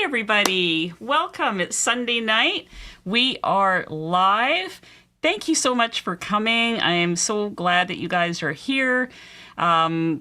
everybody. Welcome. It's Sunday night. We are live. Thank you so much for coming. I am so glad that you guys are here. We're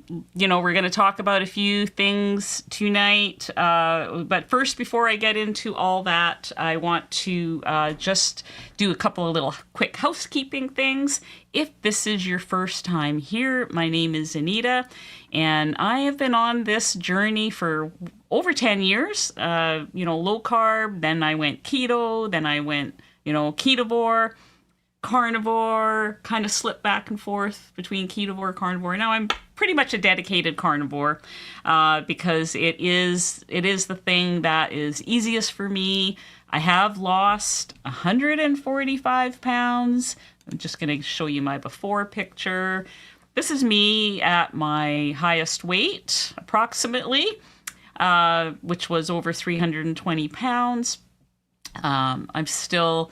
going to talk about a few things tonight. But first, before I get into all that, I want to just do a couple of little quick housekeeping things. If this is your first time here, my name is Anita, and I have been on this journey for over 10 years, low carb, then I went keto, then I went, ketovore, carnivore, kind of slipped back and forth between ketovore, carnivore. Now I'm pretty much a dedicated carnivore because it is the thing that is easiest for me. I have lost 145 pounds. I'm just going to show you my before picture. This is me at my highest weight, approximately, which was over 320 pounds. I'm still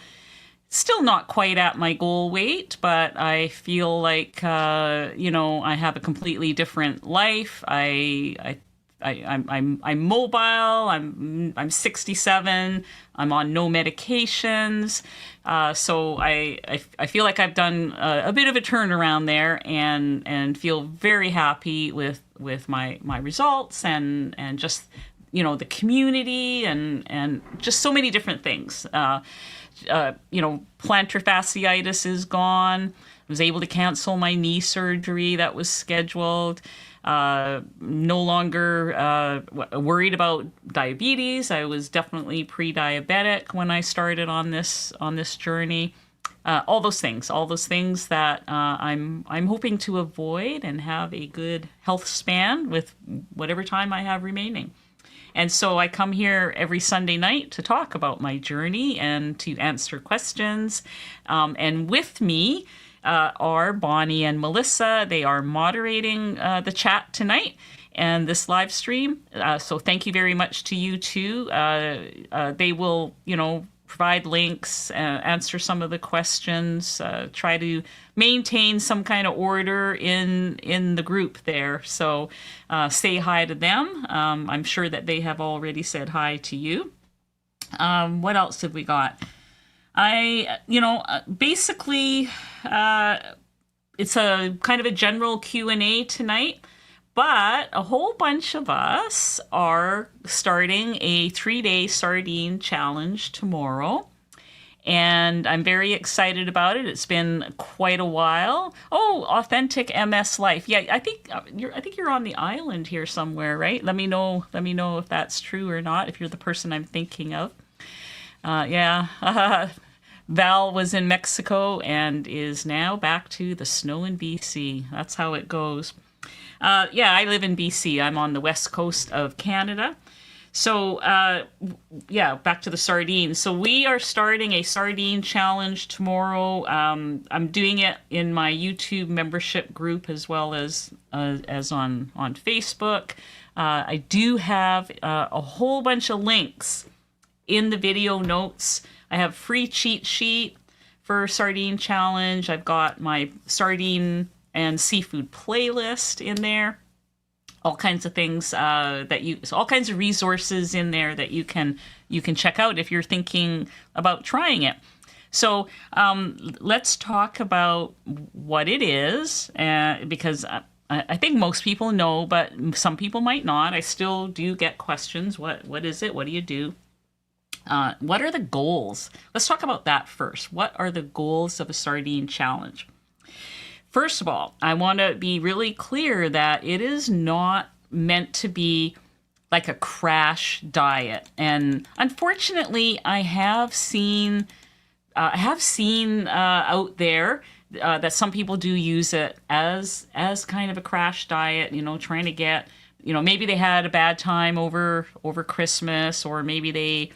not quite at my goal weight, but I feel like, I have a completely different life. I'm mobile. I'm 67. I'm on no medications. So I feel like I've done a bit of a turnaround there and feel very happy with my results and just, the community and just so many different things. Plantar fasciitis is gone. I was able to cancel my knee surgery that was scheduled. No longer worried about diabetes. I was definitely pre-diabetic when I started on this journey. All those things that I'm hoping to avoid and have a good health span with whatever time I have remaining. And so I come here every Sunday night to talk about my journey and to answer questions. And with me are Bonnie and Melissa. They are moderating the chat tonight and this live stream. So thank you very much to you two. They will, provide links, answer some of the questions, try to maintain some kind of order in the group there. So say hi to them. I'm sure that they have already said hi to you. What else have we got? Basically, it's a kind of a general Q&A tonight. But a whole bunch of us are starting a 3-day sardine challenge tomorrow. And I'm very excited about it. It's been quite a while. Oh, Authentic MS Life. Yeah, I think you're on the island here somewhere, right? Let me know if that's true or not, if you're the person I'm thinking of. Val was in Mexico and is now back to the snow in BC. That's how it goes. I live in BC. I'm on the west coast of Canada. So, back to the sardines. So we are starting a sardine challenge tomorrow. I'm doing it in my YouTube membership group as well as on Facebook. I do have a whole bunch of links in the video notes. I have free cheat sheet for sardine challenge. I've got my sardine and seafood playlist in there, all kinds of things all kinds of resources in there that you can check out if you're thinking about trying it. So let's talk about what it is, because I think most people know, but some people might not. I still do get questions. What is it? What do you do? What are the goals? Let's talk about that first. What are the goals of a sardine challenge? First of all, I want to be really clear that it is not meant to be like a crash diet. And unfortunately, I have seen out there that some people do use it as kind of a crash diet, trying to get, maybe they had a bad time over Christmas, or maybe they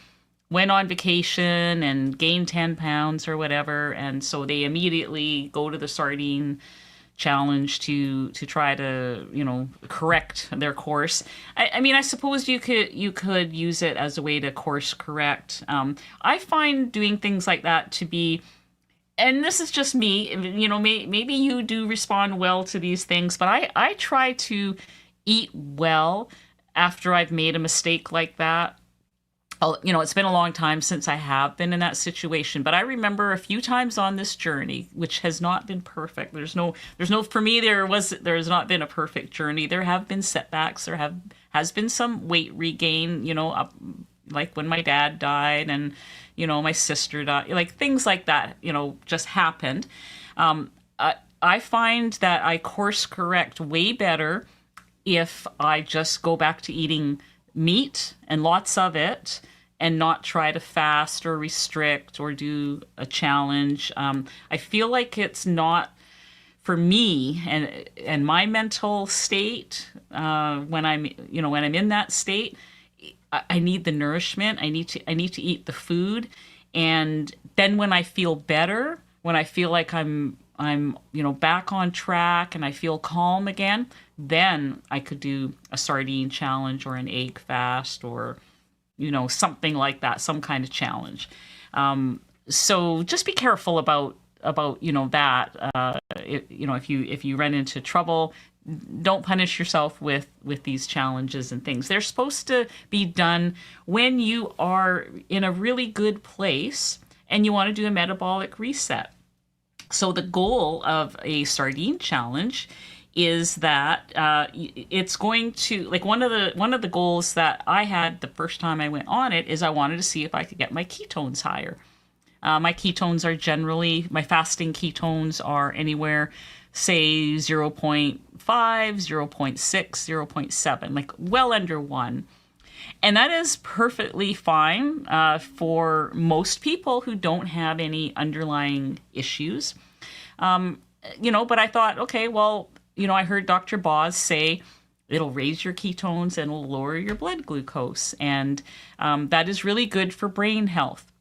went on vacation and gained 10 pounds or whatever, and so they immediately go to the sardine challenge to try to correct their course. I suppose you could use it as a way to course correct. I find doing things like that to be, and this is just me, maybe you do respond well to these things, but I try to eat well after I've made a mistake like that. It's been a long time since I have been in that situation, but I remember a few times on this journey, which has not been perfect. For me, there's not been a perfect journey. There have been setbacks. Has been some weight regain, like when my dad died and, my sister died, like things like that, just happened. I find that I course correct way better if I just go back to eating meat and lots of it and not try to fast or restrict or do a challenge. I feel like it's not for me and my mental state when I'm in that state. I need the nourishment. I need to eat the food, and then when I feel better, when I feel like I'm back on track and I feel calm again, then I could do a sardine challenge or an egg fast or something like that, some kind of challenge. So just be careful about that. If you run into trouble, don't punish yourself with these challenges and things. They're supposed to be done when you are in a really good place and you want to do a metabolic reset. So the goal of a sardine challenge is that it's going to, like, one of the goals that I had the first time I went on it is I wanted to see if I could get my ketones higher. My ketones are my fasting ketones are anywhere, say 0.5, 0.6, 0.7, like well under 1. And that is perfectly fine for most people who don't have any underlying issues. But I thought, okay, well, I heard Dr. Boz say it'll raise your ketones and will lower your blood glucose. And that is really good for brain health.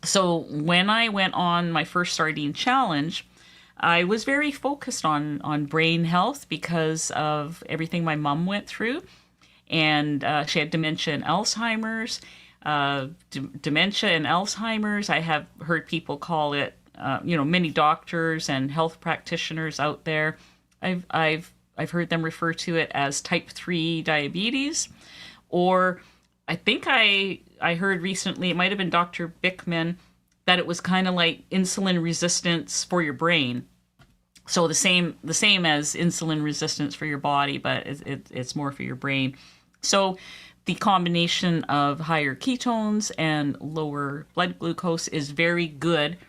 So when I went on my first sardine challenge, I was very focused on brain health because of everything my mom went through. And she had dementia and Alzheimer's. Dementia and Alzheimer's, I have heard people call it, many doctors and health practitioners out there, I've heard them refer to it as type 3 diabetes. Or I think I heard recently, it might have been Dr. Bickman, that it was kind of like insulin resistance for your brain. So the same as insulin resistance for your body, but it's more for your brain. So the combination of higher ketones and lower blood glucose is very good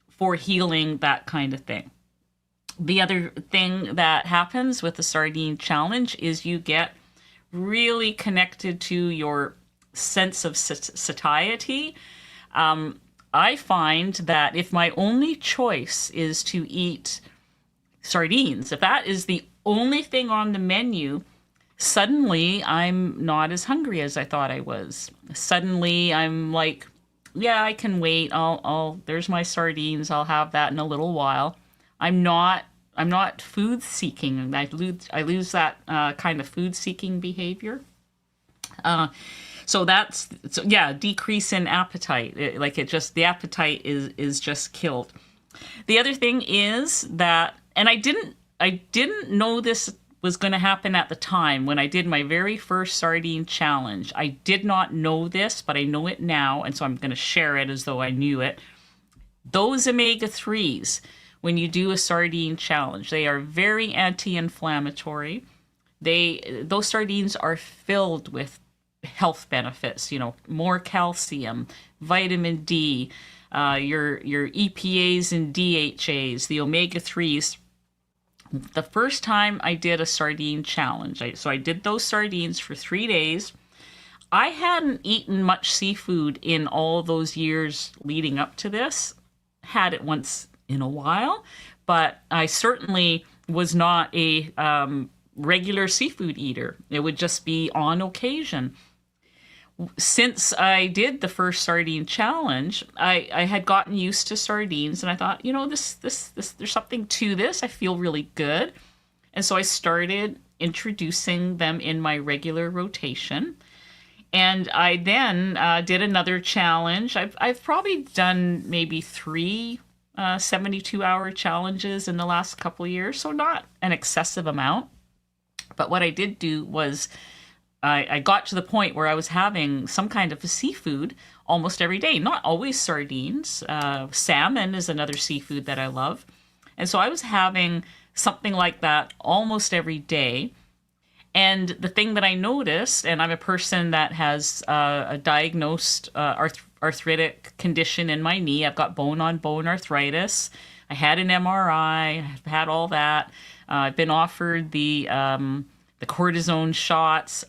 for healing that kind of thing. The other thing that happens with the sardine challenge is you get really connected to your sense of satiety. I find that if my only choice is to eat sardines, if that is the only thing on the menu, suddenly I'm not as hungry as I thought I was. Suddenly I'm like, yeah, I can wait. There's my sardines. I'll have that in a little while. I'm not food seeking. I lose that kind of food seeking behavior. Decrease in appetite. The appetite is just killed. The other thing is that, and I didn't know this was going to happen at the time when I did my very first sardine challenge. I did not know this, but I know it now, and so I'm going to share it as though I knew it. Those omega-3s, when you do a sardine challenge, they are very anti-inflammatory. Those sardines are filled with health benefits, more calcium, vitamin D, your EPAs and DHAs, the omega-3s. The first time I did a sardine challenge, I did those sardines for 3 days. I hadn't eaten much seafood in all those years leading up to this. Had it once in a while, but I certainly was not a regular seafood eater. It would just be on occasion. Since I did the first sardine challenge, I had gotten used to sardines, and I thought, this there's something to this. I feel really good. And so I started introducing them in my regular rotation. And I then did another challenge. I've probably done maybe 3 72-hour challenges in the last couple of years, so not an excessive amount. But what I did do was I got to the point where I was having some kind of a seafood almost every day. Not always sardines. Salmon is another seafood that I love. And so I was having something like that almost every day. And the thing that I noticed, and I'm a person that has a diagnosed arthritic condition in my knee. I've got bone-on-bone arthritis. I had an MRI. I've had all that. I've been offered the cortisone shots.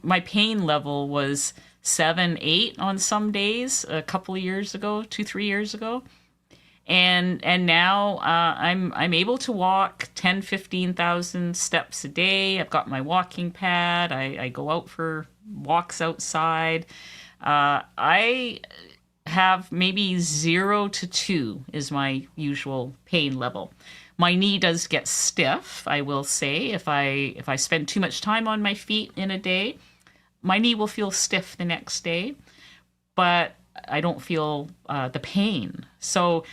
My pain level was 7, 8 on some days a couple of years ago, 2, 3 years ago. And now I'm able to walk 10, 15,000 steps a day. I've got my walking pad. I go out for walks outside. I have maybe 0 to 2 is my usual pain level. My knee does get stiff, I will say. If I spend too much time on my feet in a day, my knee will feel stiff the next day, but I don't feel the pain. So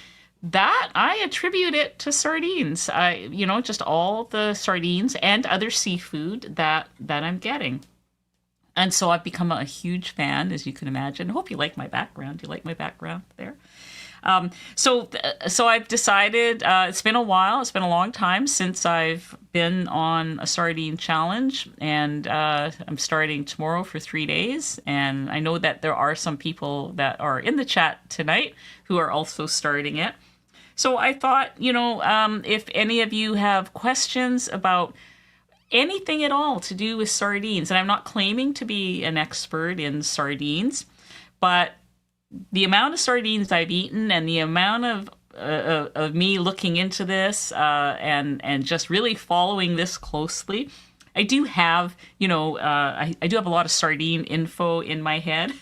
that I attribute it to sardines. Just all the sardines and other seafood that I'm getting. And so I've become a huge fan, as you can imagine. I hope you like my background. Do you like my background there? So I've decided, it's been a while, it's been a long time since I've been on a sardine challenge, and I'm starting tomorrow for 3 days. And I know that there are some people that are in the chat tonight who are also starting it. So I thought, if any of you have questions about anything at all to do with sardines, and I'm not claiming to be an expert in sardines, but the amount of sardines I've eaten and the amount of me looking into this and just really following this closely, I do have, I do have a lot of sardine info in my head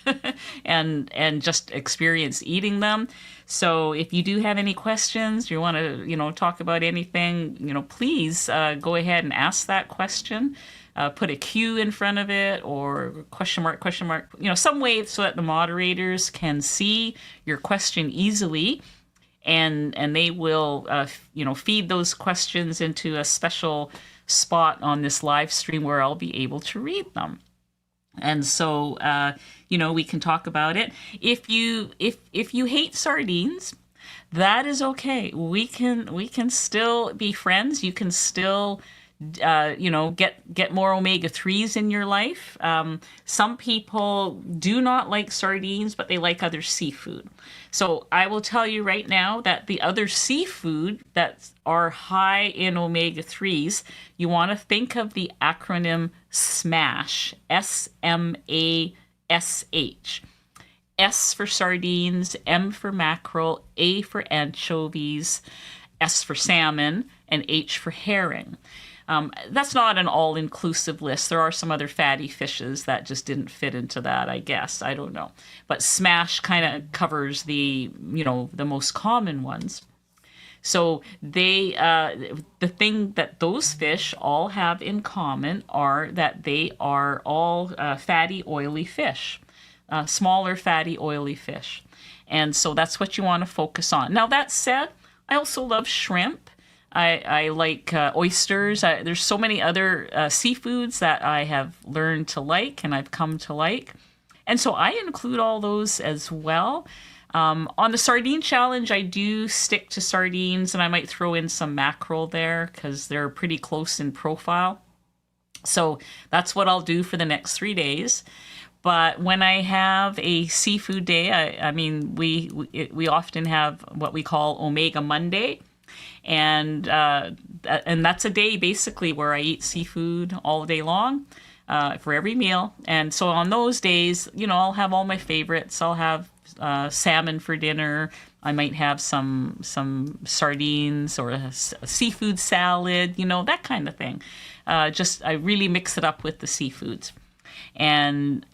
and just experience eating them. So if you do have any questions, you want to, talk about anything, please go ahead and ask that question. Put a Q in front of it or question mark, some way so that the moderators can see your question easily. And they will, feed those questions into a special spot on this live stream where I'll be able to read them. And so, we can talk about it. If you hate sardines, that is okay. We can still be friends. You can still get more omega-3s in your life. Some people do not like sardines, but they like other seafood. So I will tell you right now that the other seafood that are high in omega-3s, you want to think of the acronym SMASH, SMASH. S for sardines, M for mackerel, A for anchovies, S for salmon, and H for herring. That's not an all-inclusive list. There are some other fatty fishes that just didn't fit into that, I guess. I don't know. But SMASH kind of covers the most common ones. So the thing that those fish all have in common are that they are all fatty, oily fish, smaller, fatty, oily fish. And so that's what you want to focus on. Now, that said, I also love shrimp. I like oysters. There's so many other seafoods that I have learned to like and I've come to like. And so I include all those as well. On the sardine challenge, I do stick to sardines, and I might throw in some mackerel there because they're pretty close in profile. So that's what I'll do for the next 3 days. But when I have a seafood day, we often have what we call Omega Monday. And that's a day basically where I eat seafood all day long for every meal. And so on those days, I'll have all my favorites. I'll have salmon for dinner. I might have some sardines or a seafood salad, that kind of thing. I really mix it up with the seafoods. And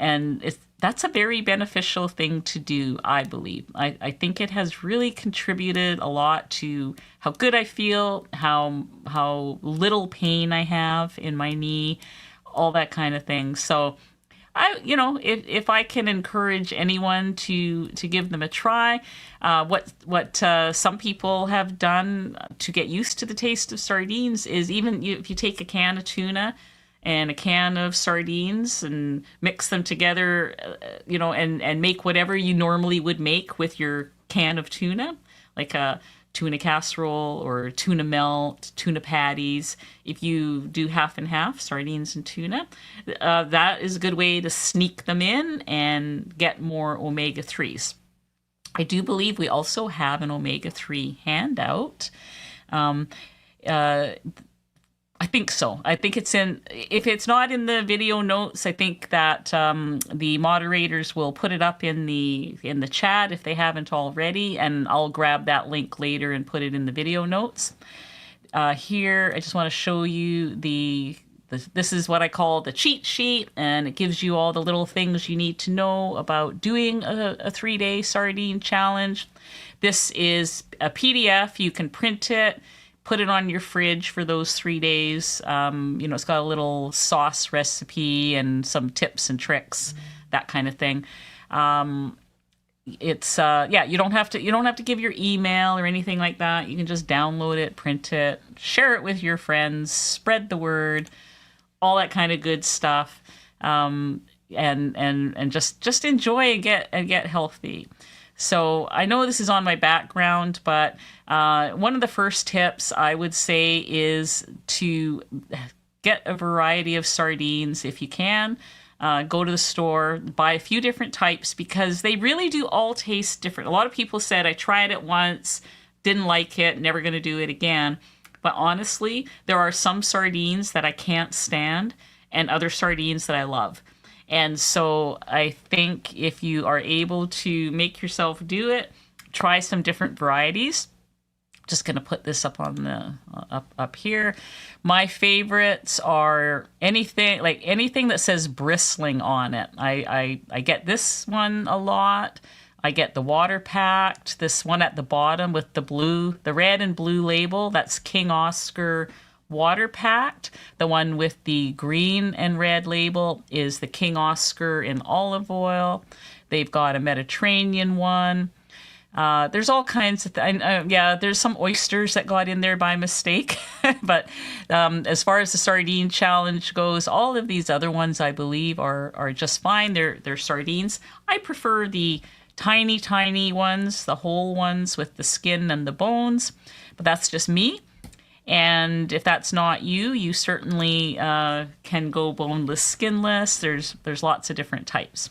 that's a very beneficial thing to do, I believe. I think it has really contributed a lot to how good I feel, how little pain I have in my knee, all that kind of thing. So if I can encourage anyone to give them a try, what some people have done to get used to the taste of sardines is even if you take a can of tuna and a can of sardines and mix them together, and make whatever you normally would make with your can of tuna, like a tuna casserole or tuna melt, tuna patties. If you do half and half, sardines and tuna, that is a good way to sneak them in and get more omega-3s. I do believe we also have an omega-3 handout. I think so. I think it's in, if it's not in the video notes, I think that the moderators will put it up in the chat if they haven't already, and I'll grab that link later and put it in the video notes. Here, I just want to show you this is what I call the cheat sheet, and it gives you all the little things you need to know about doing a 3-day sardine challenge. This is a PDF. You can print it, put it on your fridge for those 3 days. It's got a little sauce recipe and some tips and tricks, that kind of thing. You don't have to give your email or anything like that. You can just download it, print it, share it with your friends, spread the word, all that kind of good stuff. And just enjoy and get healthy. So I know this is on my background, but one of the first tips I would say is to get a variety of sardines if you can. Go to the store, buy a few different types, because they really do all taste different. A lot of people said, I tried it once, didn't like it, never going to do it again. But honestly, there are some sardines that I can't stand and other sardines that I love. And so I think if you are able to make yourself do it, try some different varieties. Just going to put this up on the up here. My favorites are anything that says bristling on it. I get this one a lot. I get the water packed, this one at the bottom with the red and blue label. That's King Oscar water packed. The one with the green and red label is the King Oscar in olive oil. They've got a Mediterranean one. There's all kinds of there's some oysters that got in there by mistake. But as far as the sardine challenge goes, all of these other ones I believe are just fine. They're sardines. I prefer the tiny ones, the whole ones with the skin and the bones, but that's just me. And if that's not you, you certainly can go boneless, skinless. There's lots of different types.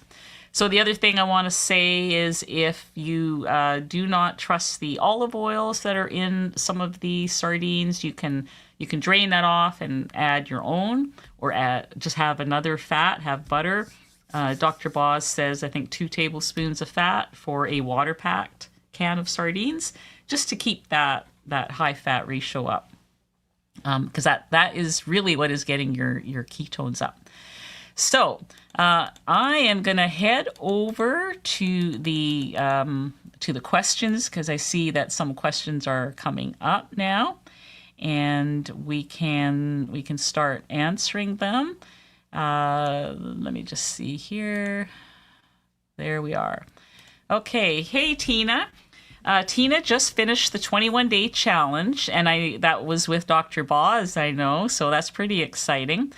So the other thing I want to say is if you do not trust the olive oils that are in some of the sardines, you can drain that off and add your own, or just have another fat, have butter. Dr. Boz says, I think 2 tablespoons of fat for a water-packed can of sardines, just to keep that high-fat ratio up. Because that is really what is getting your ketones up. So I am going to head over to the questions, because I see that some questions are coming up now, and we can start answering them. Let me just see here. There we are. Okay. Hey, Tina. Tina just finished the 21-day challenge, and that was with Dr. Boz, I know, so that's pretty exciting.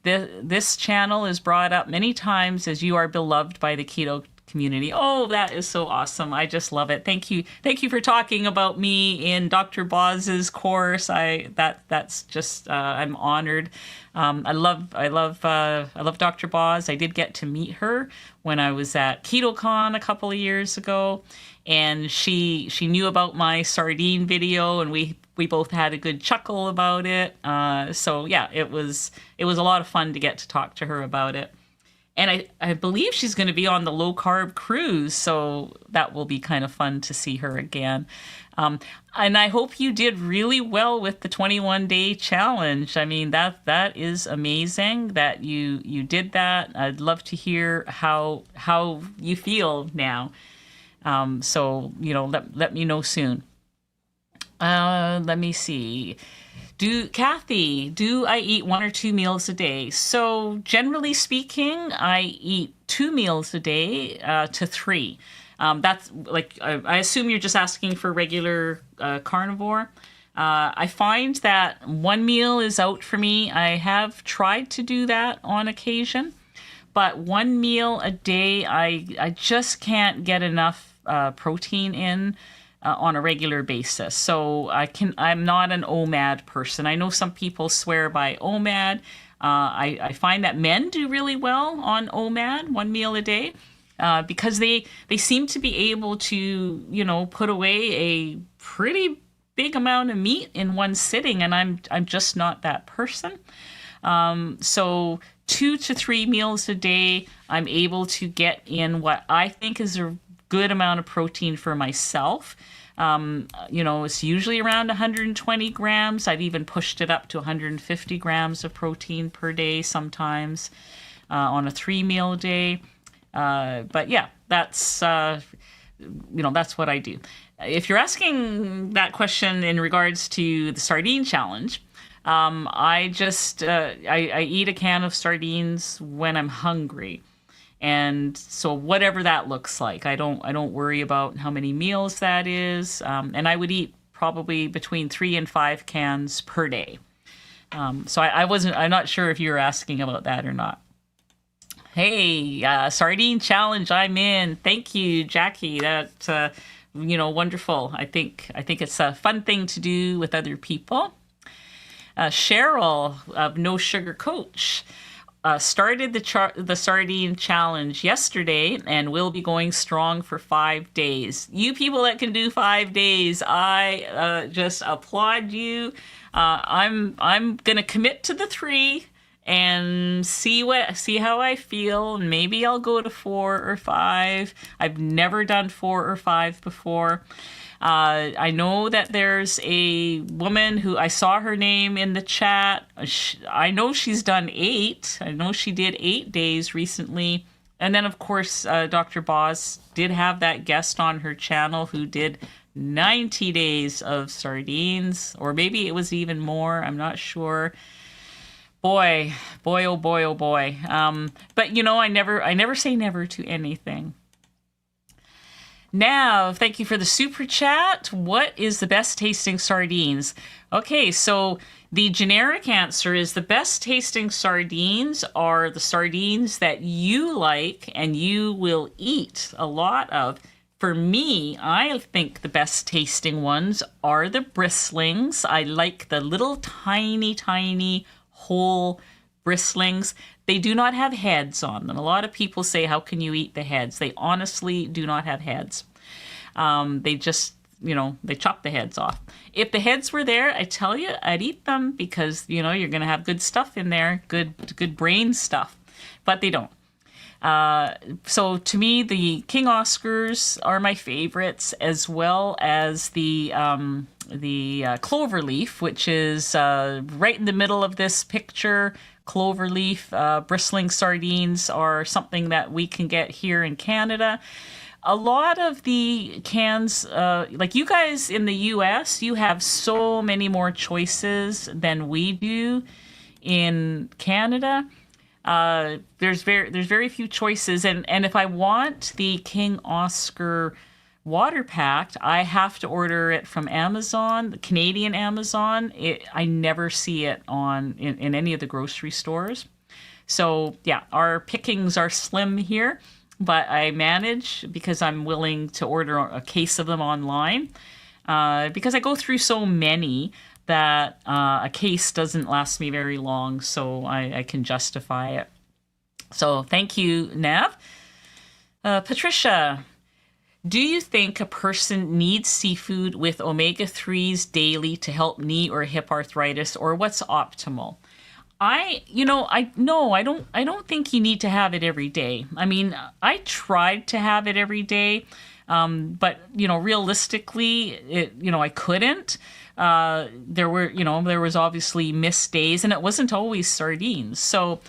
This channel is brought up many times as you are beloved by the keto community. Oh, that is so awesome. I just love it. Thank you for talking about me in Dr. Boz's course. That's just I'm honored. I love Dr. Boz. I did get to meet her when I was at KetoCon a couple of years ago, and she knew about my sardine video, and we both had a good chuckle about it. So yeah, it was a lot of fun to get to talk to her about it. And I believe she's going to be on the low carb cruise, so that will be kind of fun to see her again. And I hope you did really well with the 21-day challenge. I mean, that is amazing that you did that. I'd love to hear how you feel now. So let me know soon. Let me see. Kathy, do I eat 1 or 2 meals a day? So generally speaking, I eat 2 meals a day to 3. That's like, I assume you're just asking for regular carnivore. I find that one meal is out for me. I have tried to do that on occasion, but one meal a day, I just can't get enough protein in on a regular basis. So I'm not an OMAD person. I know some people swear by OMAD. I find that men do really well on OMAD, one meal a day, because they seem to be able to, put away a pretty big amount of meat in one sitting, and I'm just not that person. So 2 to 3 meals a day, I'm able to get in what I think is a good amount of protein for myself. It's usually around 120 grams. I've even pushed it up to 150 grams of protein per day sometimes on a 3-meal day. But yeah, that's what I do. If you're asking that question in regards to the sardine challenge, I just I eat a can of sardines when I'm hungry. And so whatever that looks like, I don't worry about how many meals that is. And I would eat probably between 3 and 5 cans per day. So I'm not sure if you were asking about that or not. Hey, sardine challenge, I'm in. Thank you, Jackie. That wonderful. I think it's a fun thing to do with other people. Cheryl of No Sugar Coach started the sardine challenge yesterday and will be going strong for 5 days. You people that can do 5 days, I just applaud you. I'm gonna commit to the 3 and see how I feel. Maybe I'll go to 4 or 5. I've never done 4 or 5 before. I know that there's a woman who I saw her name in the chat. I know she's done 8. I know she did 8 days recently. And then, of course, Dr. Boz did have that guest on her channel who did 90 days of sardines, or maybe it was even more. I'm not sure. Boy, oh boy, oh boy. But I never say never to anything. Now, thank you for the super chat. What is the best tasting sardines? Okay, so the generic answer is the best tasting sardines are the sardines that you like and you will eat a lot of. For me, I think the best tasting ones are the bristlings. I like the little tiny whole bristlings. They do not have heads on them. A lot of people say, how can you eat the heads? They honestly do not have heads. They just, they chop the heads off. If the heads were there, I tell you, I'd eat them because, you're going to have good stuff in there, good brain stuff. But they don't. So to me, the King Oscars are my favorites, as well as the cloverleaf, which is right in the middle of this picture. Cloverleaf bristling sardines are something that we can get here in Canada. A lot of the cans, like you guys in the US, you have so many more choices than we do in Canada. There's very few choices, and if I want the King Oscar water packed, I have to order it from Amazon, the Canadian Amazon. I never see it in any of the grocery stores. So yeah, our pickings are slim here, but I manage because I'm willing to order a case of them online because I go through so many that a case doesn't last me very long, so I can justify it. So thank you, Nav. Patricia, do you think a person needs seafood with omega-3s daily to help knee or hip arthritis, or what's optimal? I don't think you need to have it every day. I mean, I tried to have it every day, but realistically, I couldn't. There was obviously missed days, and it wasn't always sardines. So,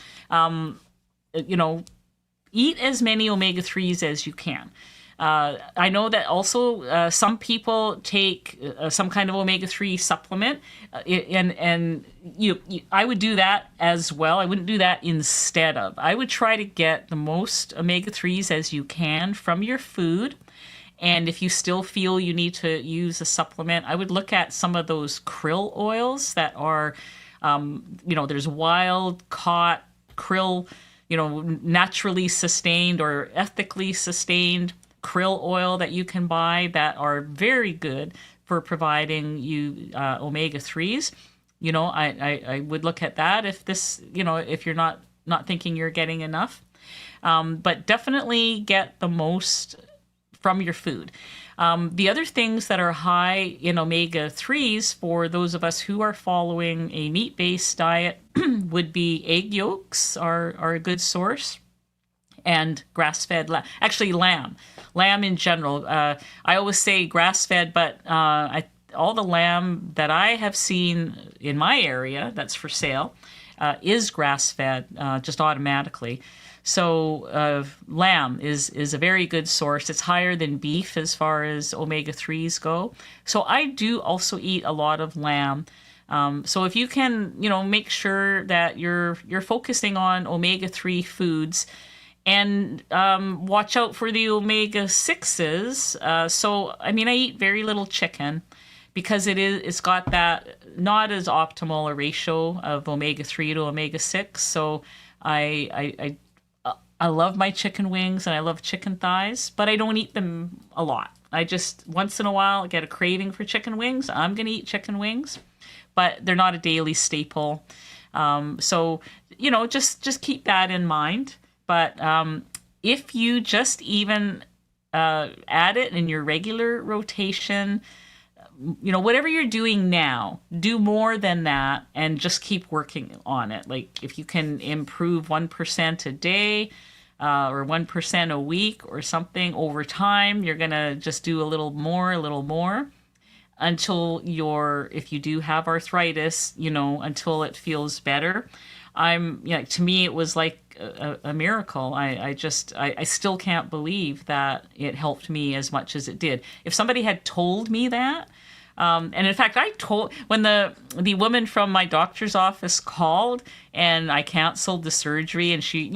eat as many omega-3s as you can. I know that also some people take some kind of omega-3 supplement, and I would do that as well. I wouldn't do that instead of. I would try to get the most omega-3s as you can from your food, And if you still feel you need to use a supplement, I would look at some of those krill oils that are, there's wild caught krill, naturally sustained or ethically sustained krill oil that you can buy that are very good for providing you omega-3s. I would look at that if you're not thinking you're getting enough. But definitely get the most from your food. The other things that are high in omega-3s for those of us who are following a meat-based diet would be egg yolks are a good source, and grass-fed lamb in general. I always say grass-fed, but all the lamb that I have seen in my area that's for sale is grass-fed just automatically. So lamb is a very good source. It's higher than beef as far as omega-3s go. So I do also eat a lot of lamb. So if you can, make sure that you're focusing on omega-3 foods, and watch out for the omega-6s. I eat very little chicken because it's got that not as optimal a ratio of omega-3 to omega-6. So I love my chicken wings and I love chicken thighs, but I don't eat them a lot. I just once in a while get a craving for chicken wings. I'm going to eat chicken wings, but they're not a daily staple. Just keep that in mind. But if you just even add it in your regular rotation, whatever you're doing now, do more than that and just keep working on it. Like if you can improve 1% a day or 1% a week or something over time, you're going to just do a little more until if you do have arthritis, until it feels better. To me, it was like a miracle. I still can't believe that it helped me as much as it did. If somebody had told me that, and in fact, when the woman from my doctor's office called and I canceled the surgery, and she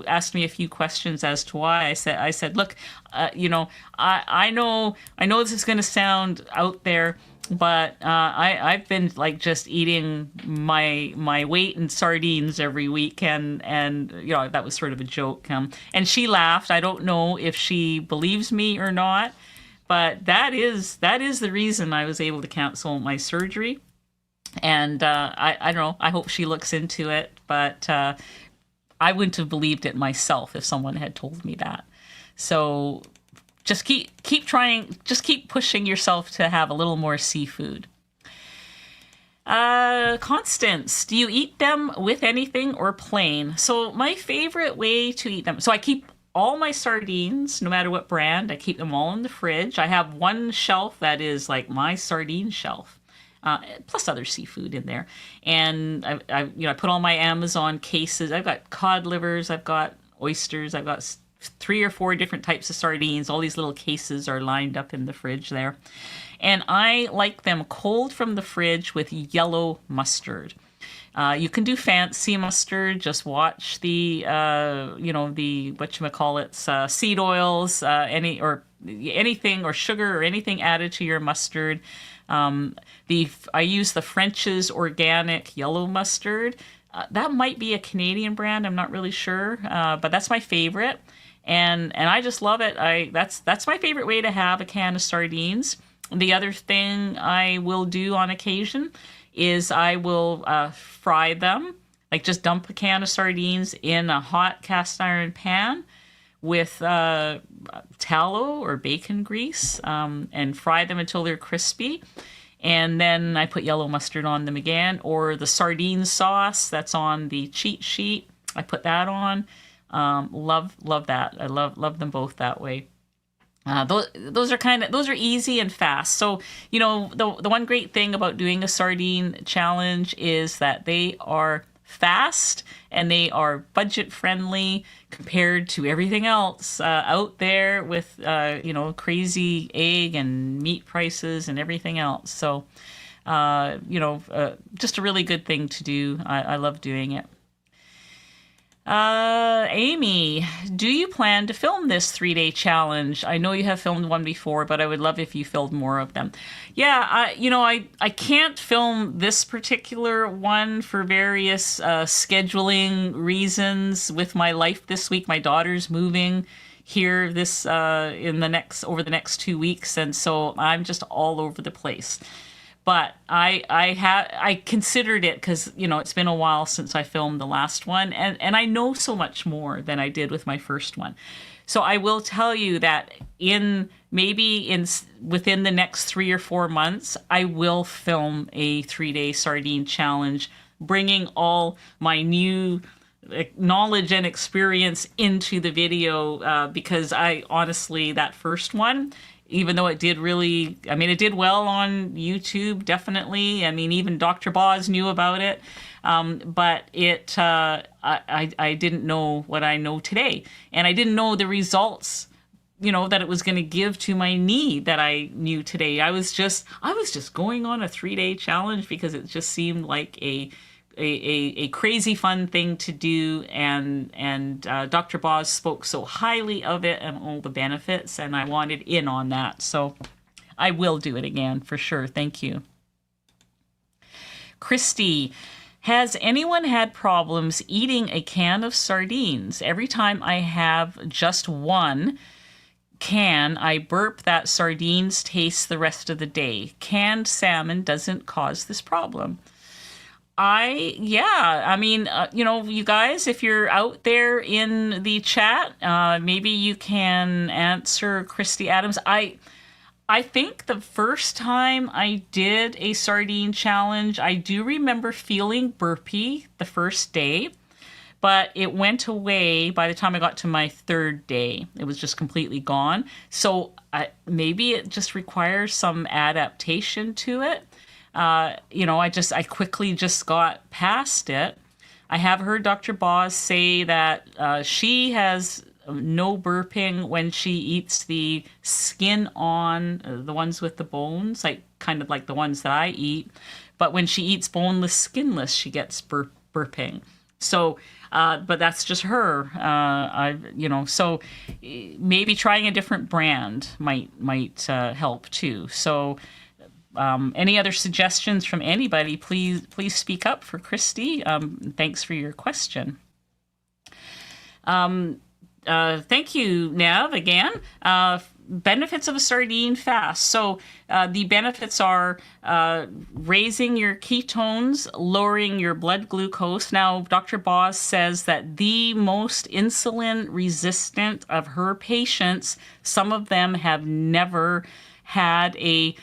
asked me a few questions as to why. I said, look, I know this is going to sound out there, but I've been like just eating my weight in sardines every week, and that was sort of a joke. And she laughed. I don't know if she believes me or not, but that is the reason I was able to cancel my surgery. And I don't know. I hope she looks into it, but I wouldn't have believed it myself if someone had told me that. So just keep trying, just keep pushing yourself to have a little more seafood. Constance, do you eat them with anything or plain? So my favorite way to eat them, so I keep all my sardines, no matter what brand, I keep them all in the fridge. I have one shelf that is like my sardine shelf, plus other seafood in there. And I put all my Amazon cases. I've got cod livers, I've got oysters, I've got 3 or 4 different types of sardines. All these little cases are lined up in the fridge there. And I like them cold from the fridge with yellow mustard. You can do fancy mustard. Just watch the seed oils, anything or sugar or anything added to your mustard. I use the French's organic yellow mustard. That might be a Canadian brand. I'm not really sure, but that's my favorite. And I just love it. That's my favorite way to have a can of sardines. The other thing I will do on occasion is I will fry them, like just dump a can of sardines in a hot cast iron pan with tallow or bacon grease, and fry them until they're crispy. And then I put yellow mustard on them again, or the sardine sauce that's on the cheat sheet. I put that on. Love that. I love them both that way. Those are easy and fast. So, the one great thing about doing a sardine challenge is that they are fast and they are budget friendly compared to everything else out there with, crazy egg and meat prices and everything else. So, just a really good thing to do. I love doing it. Amy, do you plan to film this 3-day challenge? I know you have filmed one before, but I would love if you filmed more of them. Yeah, I can't film this particular one for various scheduling reasons with my life this week. My daughter's moving here this over the next 2 weeks, and so I'm just all over the place. But I considered it because, it's been a while since I filmed the last one, and I know so much more than I did with my first one. So I will tell you that within the next 3 or 4 months, I will film a 3-day sardine challenge, bringing all my new knowledge and experience into the video, because I honestly, that first one, even though it did well on YouTube, definitely. I mean, even Dr. Boz knew about it. But I didn't know what I know today. And I didn't know the results, that it was going to give to my knee that I knew today. I was just going on a 3-day challenge because it just seemed like a crazy fun thing to do, and Dr. Boz spoke so highly of it and all the benefits, and I wanted in on that. So I will do it again for sure. Thank you. Christy, has anyone had problems eating a can of sardines? Every time I have just one can, I burp that sardines taste the rest of the day. Canned salmon doesn't cause this problem. You guys, if you're out there in the chat, maybe you can answer Christy Adams. I think the first time I did a sardine challenge, I do remember feeling burpy the first day, but it went away by the time I got to my 3rd day. It was just completely gone. So maybe it just requires some adaptation to it. I quickly just got past it. I have heard Dr. Boz say that she has no burping when she eats the skin on, the ones with the bones, kind of like the ones that I eat. But when she eats boneless, skinless, she gets burping. So, but that's just her. So maybe trying a different brand might help too. So. Any other suggestions from anybody, please speak up for Christy. Thanks for your question. Thank you, Nev, again. Benefits of a sardine fast. So the benefits are raising your ketones, lowering your blood glucose. Now, Dr. Boz says that the most insulin resistant of her patients, some of them have never had a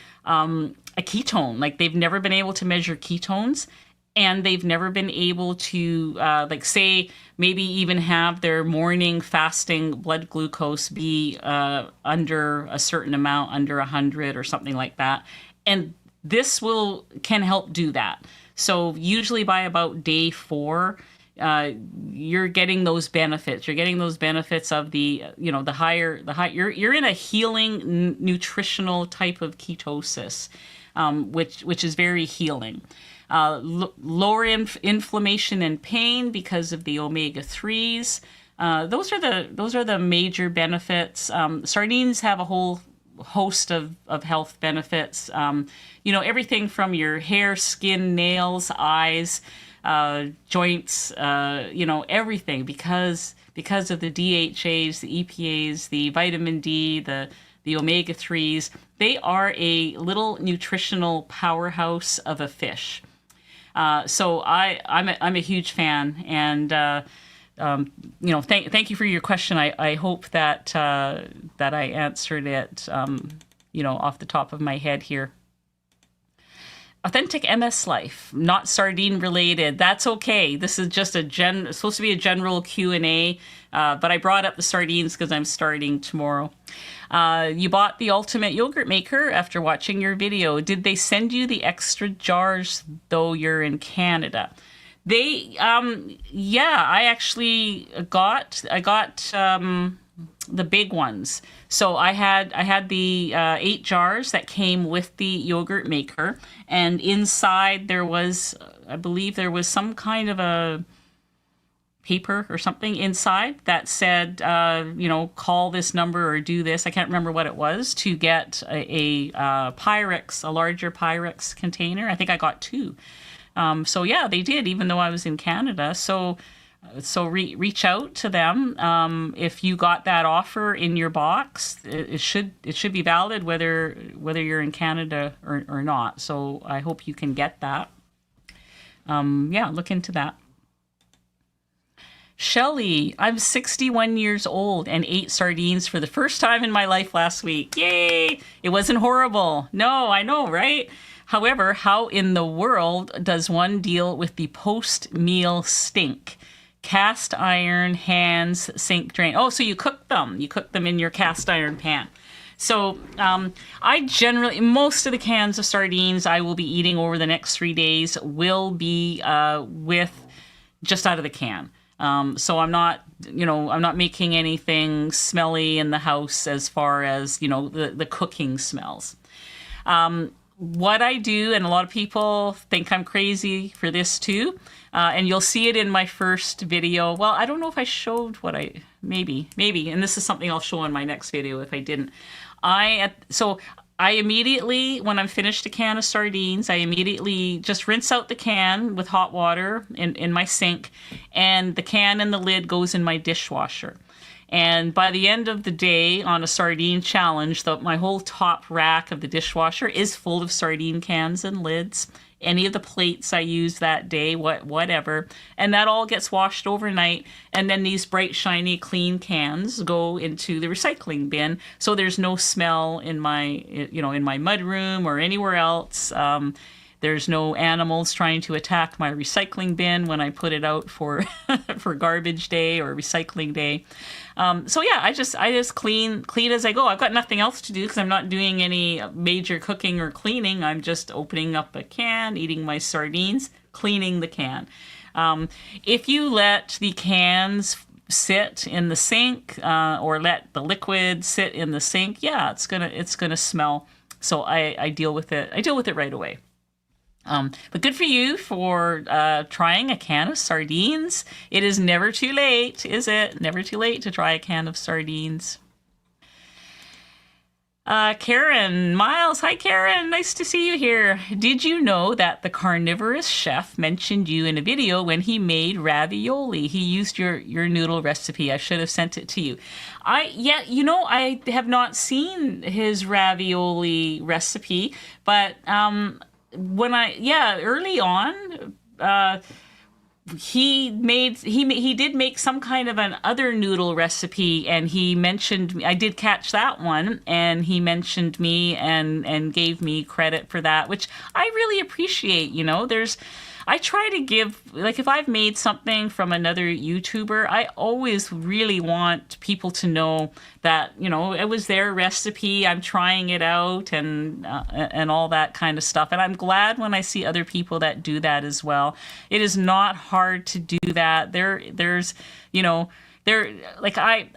ketone. Like, they've never been able to measure ketones, and they've never been able to, say, maybe even have their morning fasting blood glucose be under a certain amount, under 100 or something like that. And this can help do that. So usually by about day 4, you're getting those benefits. You're getting those benefits of the higher. You're in a healing nutritional type of ketosis, which is very healing. Lower inflammation and pain because of the omega-3s. Those are the major benefits. Sardines have a whole host of health benefits. Everything from your hair, skin, nails, eyes, joints, everything, because of the DHAs, the EPAs, the vitamin D, the omega-3s. They are a little nutritional powerhouse of a fish. So I'm a huge fan, and thank you for your question. I hope that I answered it off the top of my head here. Authentic MS Life, not sardine related. That's okay. This is just it's supposed to be a general Q&A, but I brought up the sardines because I'm starting tomorrow. You bought the Ultimate Yogurt Maker after watching your video. Did they send you the extra jars though you're in Canada? They, I actually got the big ones. So I had the 8 jars that came with the yogurt maker, and inside there was, I believe there was some kind of a paper or something inside that said, call this number or do this. I can't remember what it was, to get a Pyrex, a larger Pyrex container. I think I got 2. So yeah, they did, even though I was in Canada. So reach out to them. If you got that offer in your box, it should be valid whether you're in Canada or not. So I hope you can get that. Look into that. Shelley, I'm 61 years old and ate sardines for the first time in my life last week. Yay! It wasn't horrible. No, I know, right? However, how in the world does one deal with the post-meal stink? Cast iron, hands, sink, drain. Oh, so you cook them. You cook them in your cast iron pan. So I generally, most of the cans of sardines I will be eating over the next 3 days will be with just out of the can. So I'm not making anything smelly in the house as far as, the cooking smells. What I do, and a lot of people think I'm crazy for this too, and you'll see it in my first video. Well, I don't know if I showed maybe, and this is something I'll show in my next video if I didn't. I immediately, when I'm finished a can of sardines, I immediately just rinse out the can with hot water in my sink, and the can and the lid goes in my dishwasher. And by the end of the day on a sardine challenge, my whole top rack of the dishwasher is full of sardine cans and lids. Any of the plates I use that day, whatever. And that all gets washed overnight. And then these bright, shiny, clean cans go into the recycling bin. So there's no smell in my, in my mudroom or anywhere else. There's no animals trying to attack my recycling bin when I put it out for for garbage day or recycling day. I just clean as I go. I've got nothing else to do because I'm not doing any major cooking or cleaning. I'm just opening up a can, eating my sardines, cleaning the can. If you let the cans sit in the sink or let the liquid sit in the sink, yeah, it's gonna smell. So I deal with it. I deal with it right away. But good for you for trying a can of sardines. It is never too late, is it? Never too late to try a can of sardines. Karen, Miles, hi Karen, nice to see you here. Did you know that the carnivorous chef mentioned you in a video when he made ravioli? He used your noodle recipe. I should have sent it to you. I have not seen his ravioli recipe, but early on, he did make some kind of an other noodle recipe, and he mentioned me. I did catch that one, and he mentioned me and gave me credit for that, which I really appreciate. I try to give, if I've made something from another YouTuber, I always really want people to know that, it was their recipe, I'm trying it out, and all that kind of stuff. And I'm glad when I see other people that do that as well. It is not hard to do that.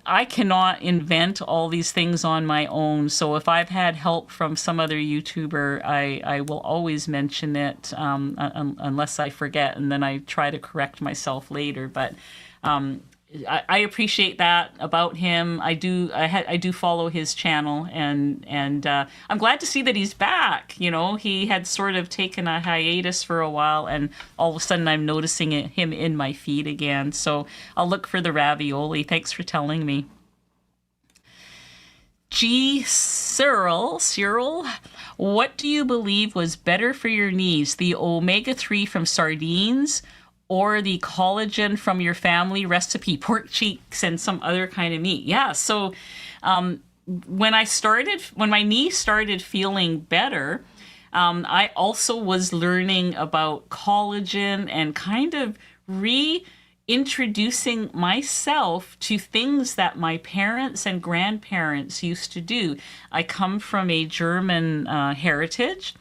I cannot invent all these things on my own. So if I've had help from some other YouTuber, I will always mention it unless I forget, and then I try to correct myself later. But I appreciate that about him. I do follow his channel, and I'm glad to see that he's back. He had sort of taken a hiatus for a while, and all of a sudden I'm noticing him in my feed again. So I'll look for the ravioli. Thanks for telling me. Cyril, what do you believe was better for your knees, the omega-3 from sardines or the collagen from your family recipe, pork cheeks and some other kind of meat? Yeah, so when my knee started feeling better, I also was learning about collagen and kind of reintroducing myself to things that my parents and grandparents used to do. I come from a German heritage,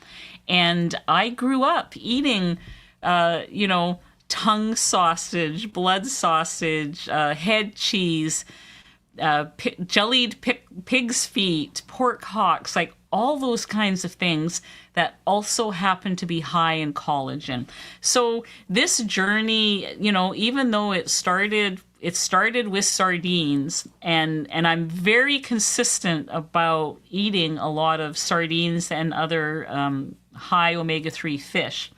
and I grew up eating, tongue sausage, blood sausage, head cheese, jellied pig's feet, pork hocks, like all those kinds of things that also happen to be high in collagen. So this journey, even though it started with sardines, and I'm very consistent about eating a lot of sardines and other high omega-3 fish.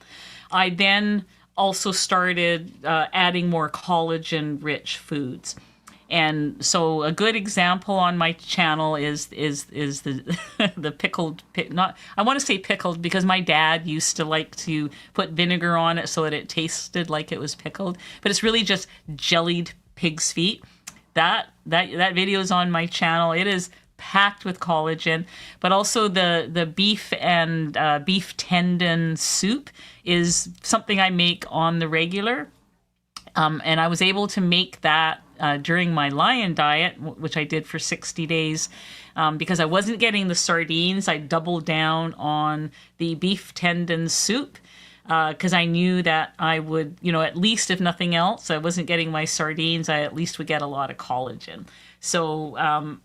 I then also started adding more collagen-rich foods. And so a good example on my channel is the the pickled, not, I want to say pickled because my dad used to like to put vinegar on it so that it tasted like it was pickled, but it's really just jellied pig's feet. That video is on my channel. It is packed with collagen, but also the beef and beef tendon soup is something I make on the regular. And I was able to make that during my lion diet, which I did for 60 days, because I wasn't getting the sardines. I doubled down on the beef tendon soup because I knew that I would, at least if nothing else, I wasn't getting my sardines, I at least would get a lot of collagen. So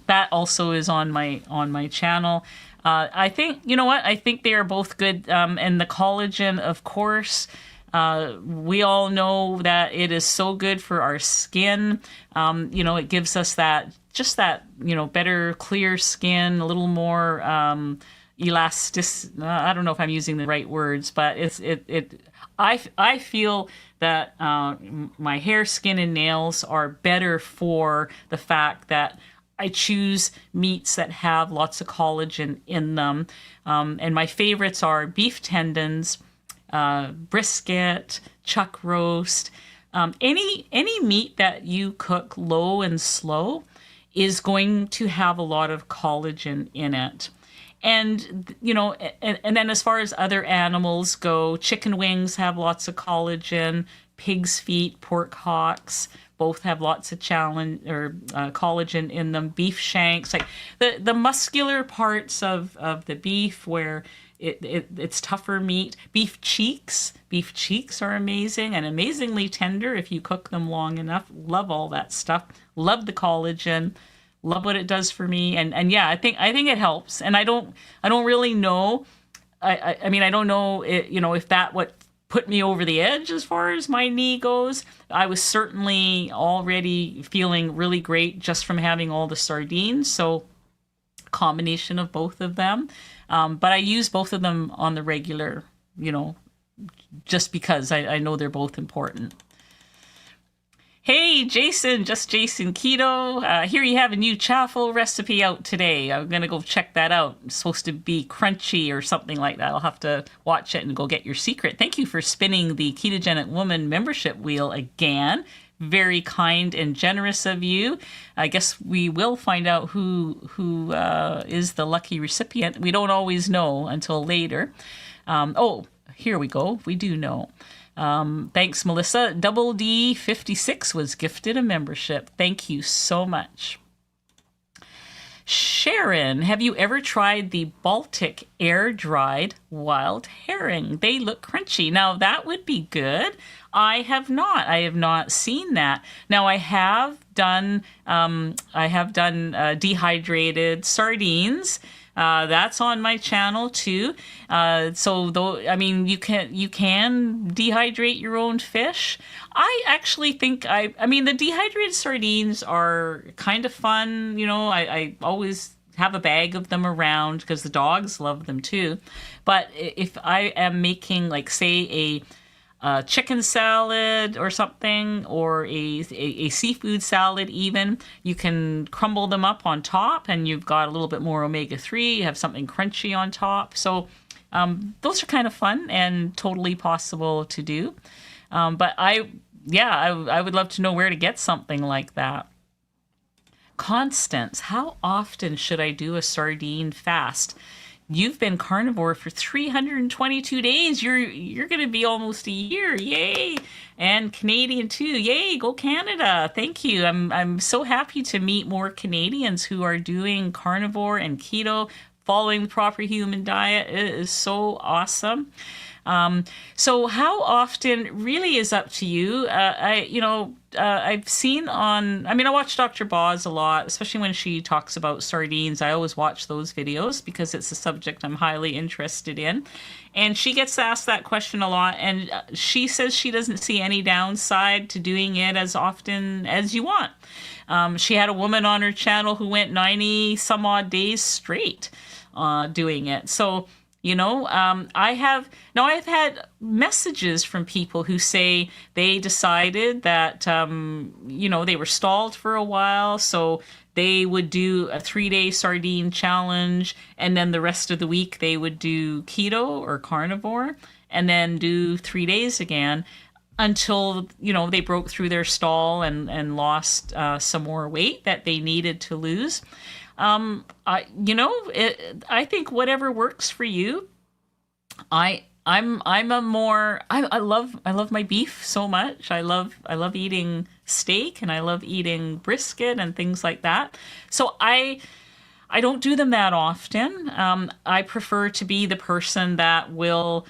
that also is on my channel. I think, I think they are both good. And the collagen, of course, we all know that it is so good for our skin. It gives us that better, clear skin, a little more elastic. I don't know if I'm using the right words, but I feel that my hair, skin, and nails are better for the fact that I choose meats that have lots of collagen in them. And my favorites are beef tendons, brisket, chuck roast, any meat that you cook low and slow is going to have a lot of collagen in it. And, and then as far as other animals go, chicken wings have lots of collagen, pig's feet, pork hocks, both have lots of collagen in them. Beef shanks, like the muscular parts of the beef where it's tougher meat. Beef cheeks are amazing and amazingly tender if you cook them long enough. Love all that stuff. Love the collagen. Love what it does for me. And yeah, I think it helps. And I don't really know. I mean, I don't know, if that what put me over the edge as far as my knee goes. I was certainly already feeling really great just from having all the sardines. So combination of both of them. But I use both of them on the regular, just because I know they're both important. Hey, Jason, just Jason Keto. Here you have a new chaffle recipe out today. I'm going to go check that out. It's supposed to be crunchy or something like that. I'll have to watch it and go get your secret. Thank you for spinning the Ketogenic Woman membership wheel again. Very kind and generous of you. I guess we will find out who is the lucky recipient. We don't always know until later. Here we go. We do know. Thanks, Melissa. Double D56 was gifted a membership. Thank you so much. Sharon, have you ever tried the Baltic air-dried wild herring? They look crunchy. Now, that would be good. I have not seen that. Now, I have done dehydrated sardines. That's on my channel too. So though, I mean, you can dehydrate your own fish. I actually think the dehydrated sardines are kind of fun. I always have a bag of them around because the dogs love them too. But if I am making, like, say, a chicken salad or something, or a seafood salad even, you can crumble them up on top and you've got a little bit more omega-3, you have something crunchy on top. So those are kind of fun and totally possible to do. But I would love to know where to get something like that. Constance, how often should I do a sardine fast? You've been carnivore for 322 days. You're going to be almost a year. Yay. And Canadian too. Yay. Go Canada. Thank you. I'm so happy to meet more Canadians who are doing carnivore and keto, following the proper human diet. It is so awesome. So how often really is up to you. I've seen I watch Dr. Boz a lot, especially when she talks about sardines. I always watch those videos because it's a subject I'm highly interested in. And she gets asked that question a lot, and she says she doesn't see any downside to doing it as often as you want. She had a woman on her channel who went 90 some odd days straight doing it. So, I've had messages from people who say they decided that, they were stalled for a while. So they would do a 3-day sardine challenge, and then the rest of the week they would do keto or carnivore, and then do 3 days again until, they broke through their stall and lost some more weight that they needed to lose. I think whatever works for you. I love my beef so much. I love eating steak, and I love eating brisket and things like that. So I don't do them that often. I prefer to be the person that will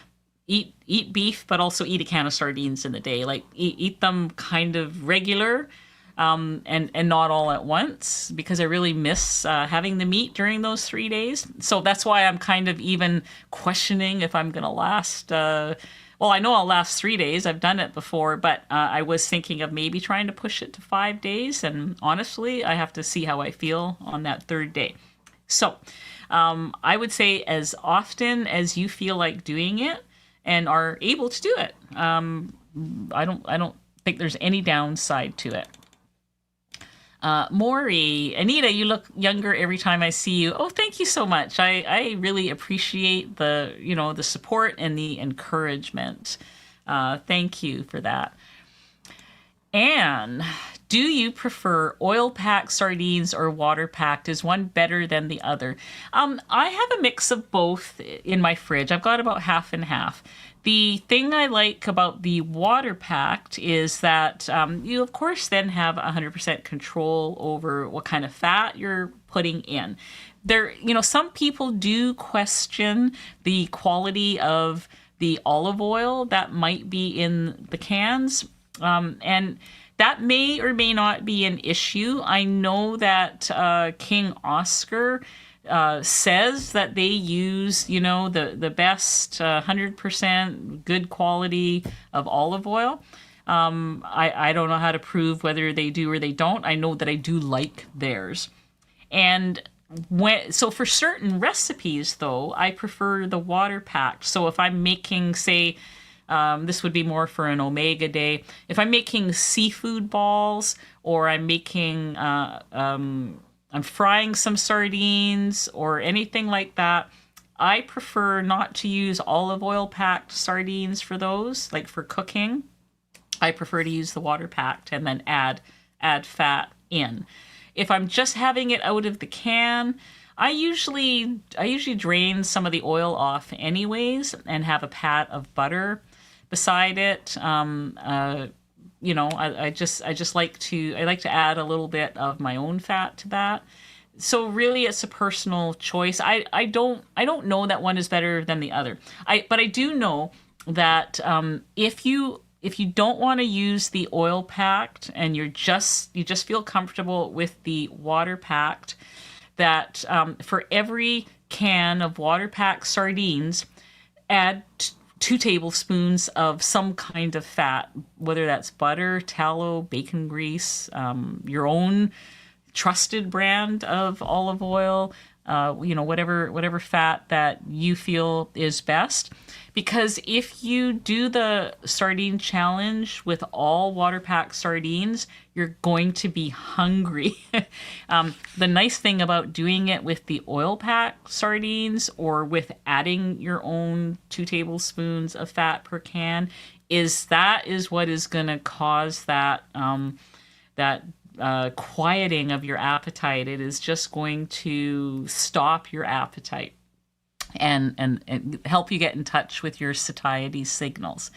eat beef, but also eat a can of sardines in a day. Like eat them kind of regular. And not all at once, because I really miss having the meat during those 3 days. So that's why I'm kind of even questioning if I'm going to last. I know I'll last 3 days. I've done it before, but I was thinking of maybe trying to push it to 5 days. And honestly, I have to see how I feel on that third day. So I would say as often as you feel like doing it and are able to do it. I don't think there's any downside to it. Maury, Anita, you look younger every time I see you. Oh, thank you so much. I really appreciate the support and the encouragement. Thank you for that. Anne, do you prefer oil-packed sardines or water-packed? Is one better than the other? I have a mix of both in my fridge. I've got about half and half. The thing I like about the water-packed is that you, of course, then have 100% control over what kind of fat you're putting in. Some people do question the quality of the olive oil that might be in the cans, and that may or may not be an issue. I know that King Oscar says that they use, the best 100% good quality of olive oil. I don't know how to prove whether they do or they don't. I know that I do like theirs. And so for certain recipes, though, I prefer the water packed. So if I'm making, say, this would be more for an omega day. If I'm making seafood balls, or I'm making I'm frying some sardines or anything like that, I prefer not to use olive oil packed sardines for those, like for cooking. I prefer to use the water packed and then add fat in. If I'm just having it out of the can, I usually drain some of the oil off anyways and have a pat of butter beside it. I just like to add a little bit of my own fat to that. So really, it's a personal choice. I don't know that one is better than the other. But I do know that if you don't want to use the oil packed and you just feel comfortable with the water packed, that for every can of water packed sardines, add 2 tablespoons of some kind of fat, whether that's butter, tallow, bacon grease, your own trusted brand of olive oil, whatever fat that you feel is best. Because if you do the sardine challenge with all water-packed sardines, you're going to be hungry. The nice thing about doing it with the oil-packed sardines or with adding your own 2 tablespoons of fat per can is what is going to cause that quieting of your appetite. It is just going to stop your appetite and help you get in touch with your satiety signals.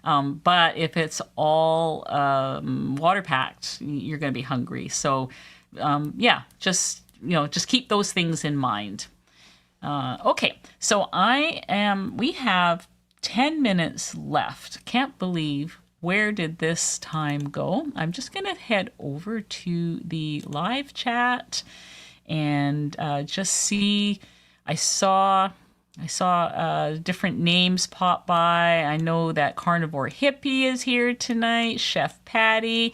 But if it's all water packed, you're going to be hungry. So just keep those things in mind. Okay, so we have 10 minutes left. Can't believe, where did this time go? I'm just going to head over to the live chat and just see. I saw different names pop by. I know that Carnivore Hippie is here tonight. Chef Patty,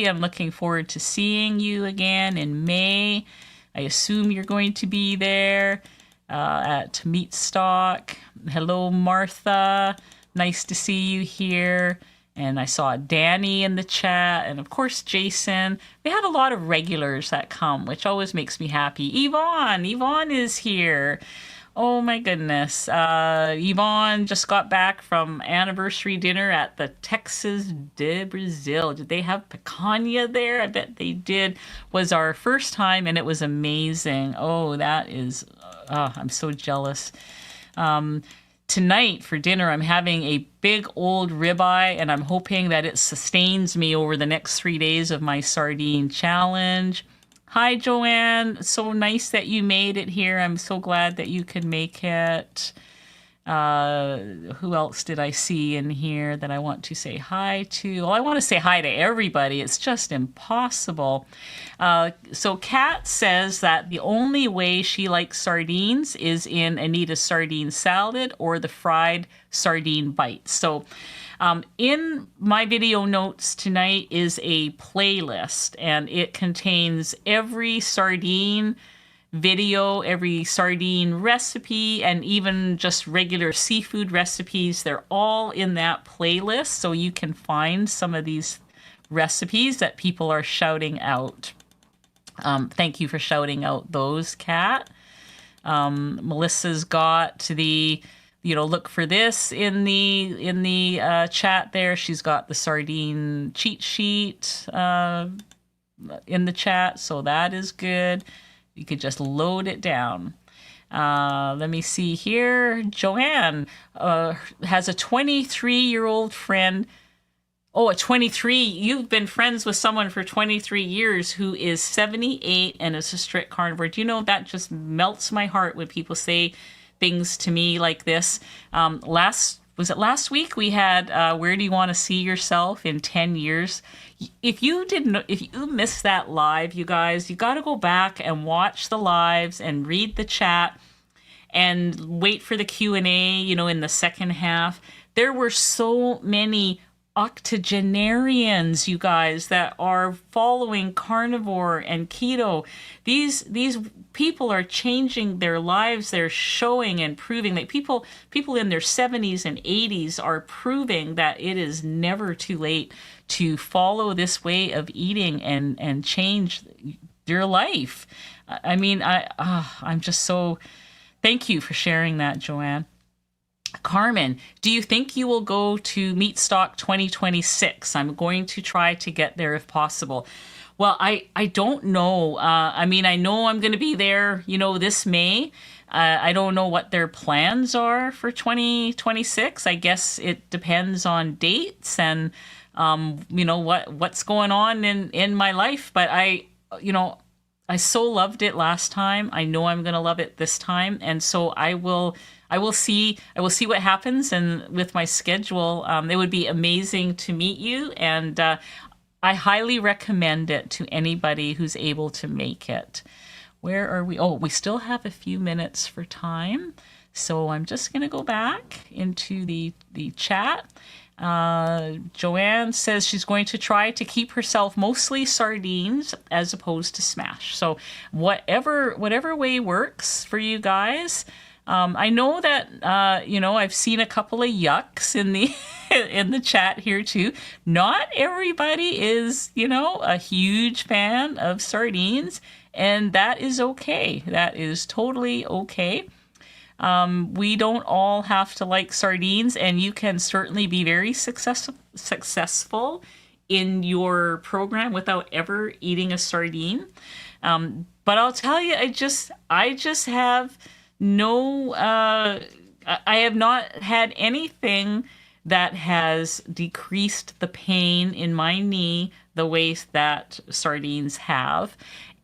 I'm looking forward to seeing you again in May. I assume you're going to be there at Meat Stock. Hello, Martha. Nice to see you here. And I saw Danny in the chat, and of course Jason. We have a lot of regulars that come, which always makes me happy. Yvonne is here. Oh my goodness. Yvonne just got back from anniversary dinner at the Texas de Brazil. Did they have picanha there? I bet they did. Was our first time, and it was amazing. Oh, that is, I'm so jealous. Tonight for dinner, I'm having a big old ribeye, and I'm hoping that it sustains me over the next 3 days of my sardine challenge. Hi, Joanne. So nice that you made it here. I'm so glad that you could make it. Who else did I see in here that I want to say hi to? Well, I want to say hi to everybody. It's just impossible. So Kat says that the only way she likes sardines is in Anita's sardine salad or the fried sardine bites. So in my video notes tonight is a playlist, and it contains every sardine video, every sardine recipe, and even just regular seafood recipes. They're all in that playlist, so you can find some of these recipes that people are shouting out. Thank you for shouting out those, Kat. Melissa's got the, look for this in the chat there. She's got the sardine cheat sheet in the chat, so that is good. You could just load it down. Let me see here. Joanne has a 23-year-old friend. Oh, a 23. You've been friends with someone for 23 years who is 78 and is a strict carnivore. Do you know, that just melts my heart when people say things to me like this. Was it last week we had where do you want to see yourself in 10 years? If you missed that live, you guys, you got to go back and watch the lives and read the chat and wait for the Q&A, in the second half. There were so many octogenarians, you guys, that are following carnivore and keto. These people are changing their lives. They're showing and proving that people in their 70s and 80s are proving that it is never too late to follow this way of eating and change your life. I mean, I'm just so, thank you for sharing that, Joanne. Carmen, do you think you will go to Meat Stock 2026? I'm going to try to get there if possible. Well, I don't know. I mean, I know I'm going to be there, this May. I don't know what their plans are for 2026. I guess it depends on dates and, what's going on in my life. But I so loved it last time. I know I'm going to love it this time. And so I will see what happens, and with my schedule, it would be amazing to meet you, and I highly recommend it to anybody who's able to make it. Where are we? Oh, we still have a few minutes for time, so I'm just going to go back into the chat. Joanne says she's going to try to keep herself mostly sardines as opposed to smash. So whatever way works for you guys. I know that, I've seen a couple of yucks in the in the chat here too. Not everybody is, a huge fan of sardines, and that is okay. That is totally okay. We don't all have to like sardines, and you can certainly be very successful in your program without ever eating a sardine. But I'll tell you, I just have no, I have not had anything that has decreased the pain in my knee the way that sardines have.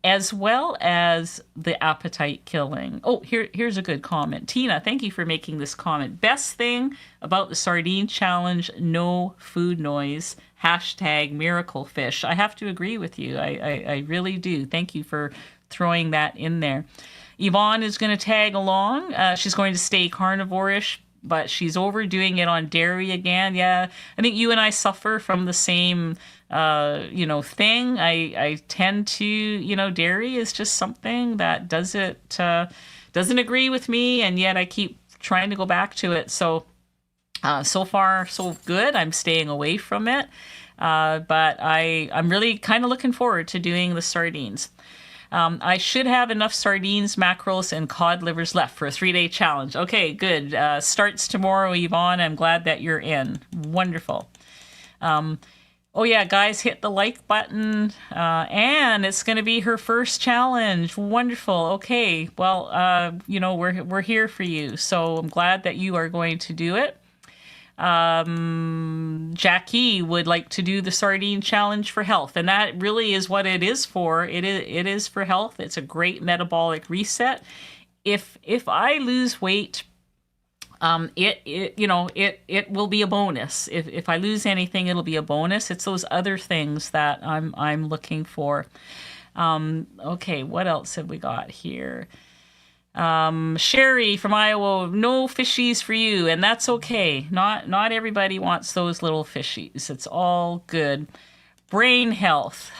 as well as the appetite killing. Oh, here's a good comment. Tina, thank you for making this comment. Best thing about the sardine challenge, no food noise. Hashtag miracle fish. I have to agree with you. I really do. Thank you for throwing that in there. Yvonne is going to tag along. She's going to stay carnivore-ish, but she's overdoing it on dairy again. Yeah, I think you and I suffer from the same thing. I tend to, dairy is just something that doesn't agree with me, and yet I keep trying to go back to it. So far so good. I'm staying away from it, but I'm really kind of looking forward to doing the sardines. I should have enough sardines, mackerels, and cod livers left for a 3-day challenge. Okay, good. Starts tomorrow, Yvonne. I'm glad that you're in. Wonderful. Oh yeah, guys, hit the like button. And it's going to be her first challenge. Wonderful. Okay, well, we're here for you. So I'm glad that you are going to do it. Jackie would like to do the sardine challenge for health, and that really is what it is for. It is for health. It's a great metabolic reset. If I lose weight, it will be a bonus. If I lose anything, it'll be a bonus. It's those other things that I'm looking for. Okay, what else have we got here? Sherry from Iowa, no fishies for you, and that's okay. Not everybody wants those little fishies. It's all good. Brain health.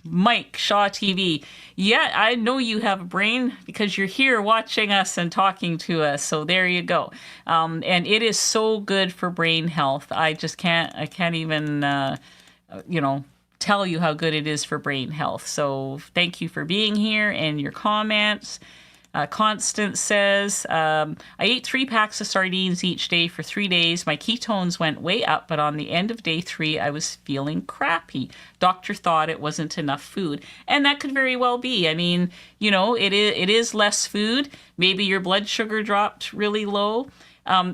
Mike, Shaw TV. Yeah, I know you have a brain because you're here watching us and talking to us. So there you go. And it is so good for brain health. I can't even, tell you how good it is for brain health. So thank you for being here and your comments. Constance says, I ate 3 packs of sardines each day for 3 days. My ketones went way up, but on the end of day 3, I was feeling crappy. Doctor thought it wasn't enough food. And that could very well be. I mean, it is less food. Maybe your blood sugar dropped really low.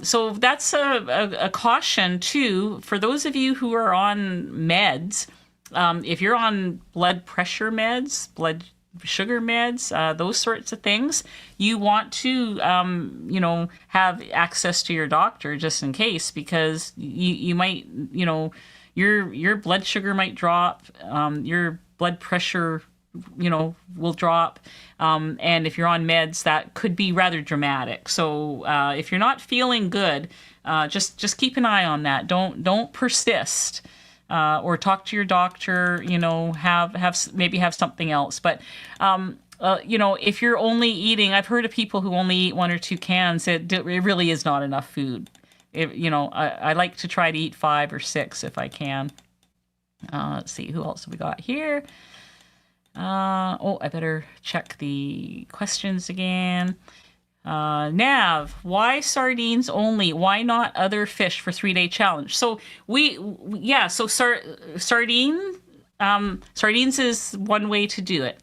So that's a caution, too, for those of you who are on meds. If you're on blood pressure meds, blood sugar meds, those sorts of things, you want to, have access to your doctor just in case, because you might, your blood sugar might drop, your blood pressure, will drop. And if you're on meds, that could be rather dramatic. So if you're not feeling good, just keep an eye on that. Don't persist. Or talk to your doctor, have something else. But, if you're only eating, I've heard of people who only eat 1 or 2 cans, it really is not enough food. I like to try to eat 5 or 6 if I can. Let's see, who else have we got here? I better check the questions again. Nav, why sardines only? Why not other fish for 3-day challenge? So sardines is one way to do it.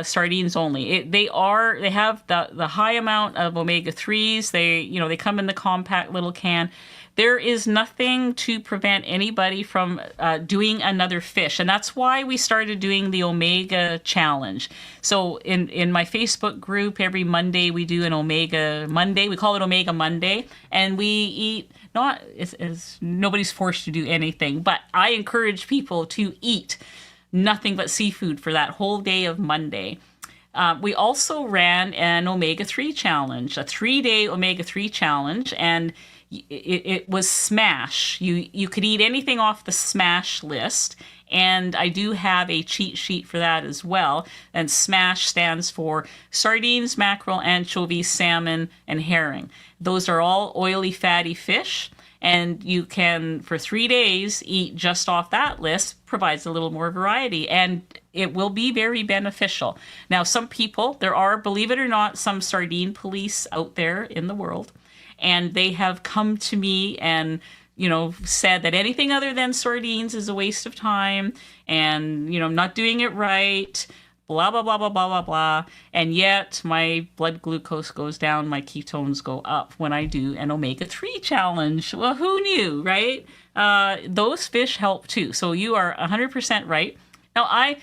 Sardines only. They have the high amount of omega-3s. They come in the compact little can. There is nothing to prevent anybody from doing another fish. And that's why we started doing the Omega Challenge. So in my Facebook group, every Monday we do an Omega Monday. We call it Omega Monday. And we eat, not as nobody's forced to do anything, but I encourage people to eat nothing but seafood for that whole day of Monday. We also ran an omega-3 challenge, a 3-day omega-3 challenge, and it was SMASH. You could eat anything off the SMASH list, and I do have a cheat sheet for that as well. And SMASH stands for sardines, mackerel, anchovies, salmon, and herring. Those are all oily, fatty fish, and you can, for 3 days, eat just off that list. Provides a little more variety, and it will be very beneficial. Now, some people, there are, believe it or not, some sardine police out there in the world, and they have come to me and, said that anything other than sardines is a waste of time, and, I'm not doing it right, blah, blah, blah, blah, blah, blah, blah. And yet my blood glucose goes down, my ketones go up when I do an omega-3 challenge. Well, who knew, right? Those fish help too. So you are 100% right. Now, I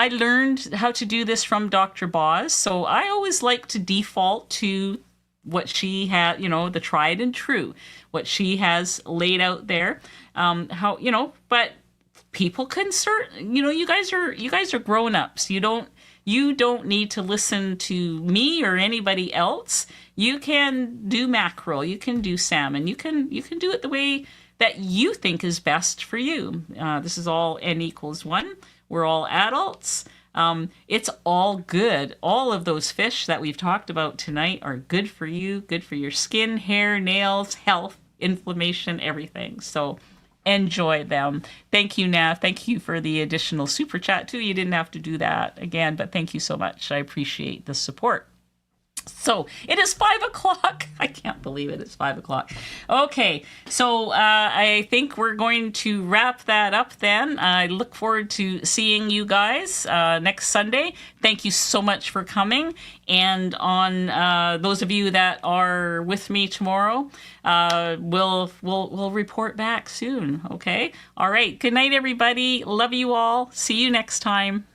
learned how to do this from Dr. Boz, so I always like to default to what she had, the tried and true, what she has laid out there. But people can you guys are grown-ups. You don't need to listen to me or anybody else. You can do mackerel, you can do salmon, you can do it the way that you think is best for you. This is all N=1. We're all adults. It's all good. All of those fish that we've talked about tonight are good for you, good for your skin, hair, nails, health, inflammation, everything. So enjoy them. Thank you, Nav. Thank you for the additional super chat too. You didn't have to do that again, but thank you so much. I appreciate the support. So it is 5 o'clock. I can't believe it. It's 5 o'clock. Okay. So I think we're going to wrap that up then. I look forward to seeing you guys next Sunday. Thank you so much for coming. And on those of you that are with me tomorrow, we'll report back soon. Okay. All right. Good night, everybody. Love you all. See you next time.